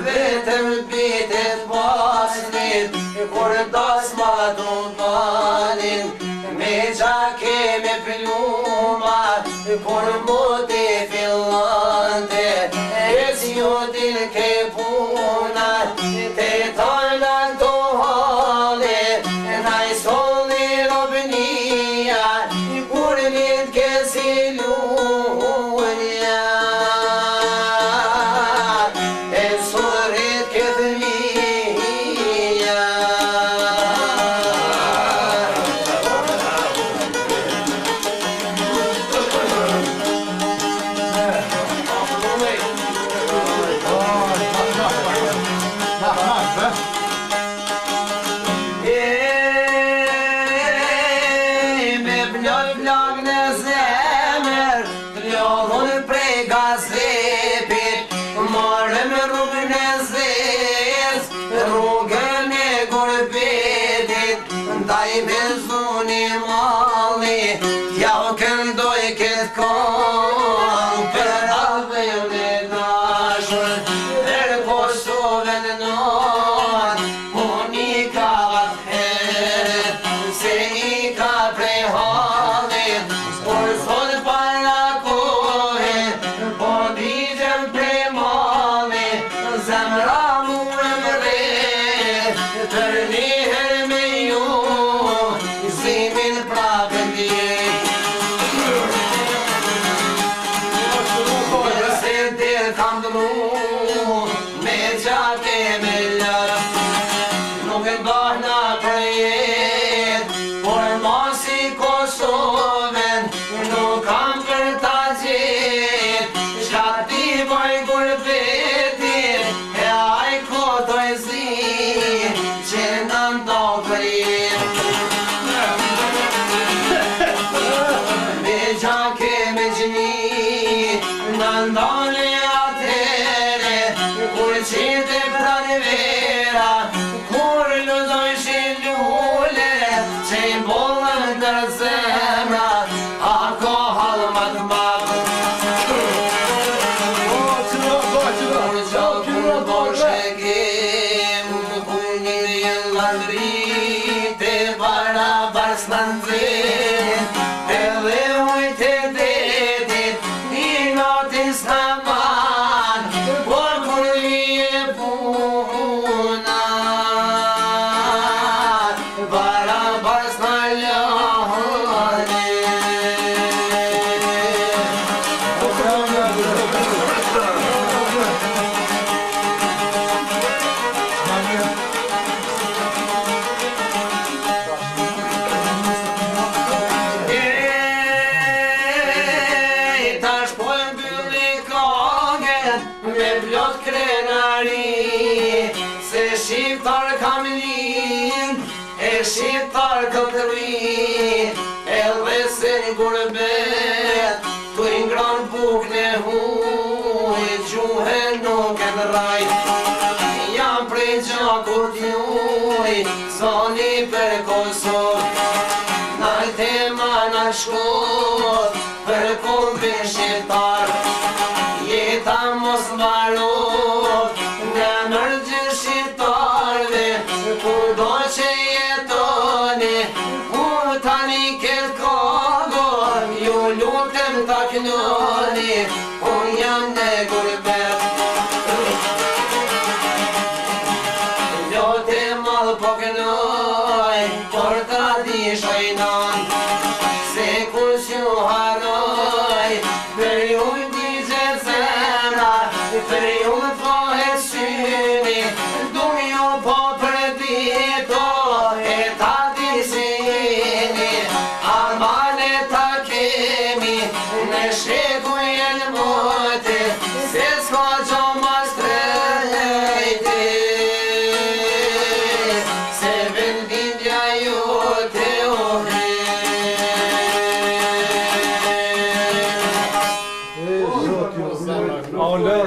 Vetëm bitet pasnit, kur dasma do banin, me gjake me pluma, kur moti fillante, e zjutin ke puna, te talan to hale, na i soli robnia, kur vit ke si lunja. Daj bezuni mali, t'jau këndoj këtë kong, për avën e dashur, për Kosovën non, unë i ka heret, se i ka prej halit, por sot para kohe, po digjem prej mali, zemra mu e mre, për njëherë me ju, zimin prapën djek. Se del kam dru, me gjake me lërë, nuk e bahna për jet, por mos i Kosovën, nuk kam për ta gjet, shka ti boj gurbetit, e aj kotoj zi, që në ndohë për jet. Me gjake me gjni, në ndone atere, kur qite prani vera, kur lëzojshin lulle, që i bollën të zemra, ako halmat madhë. Kur gjokun boshe gem, kur njërë ladrite, barabar s'nëndrit, edhe ujte detit, i notis naman, por kur vije puna, barabar s'nallane. Me plot krenari, se shqiptar kam lin, e shqiptar këtë rin, edhe se në gurbet, tu i ngran buk në huj, gjuhe nuk e në raj, jam prej gjakut juj, zoni për Kosovë, nal tema në shkot, për kumpin shqiptar, jeta mos varot, në mërgjë shqiptarve, kur do që jetoni, ku tani këtë kogon, ju lutem ta noni, unë jam në gurbet. Lote malë po kënoj, por ta di shajnon, se kur s'ju haroj, për ju digjet zemra, për ju thohet syni, du ju po përdito, e ta disini, armane ta kemi, në sheku jenë mote, se s'ka gjo mas trejti. Oh, no.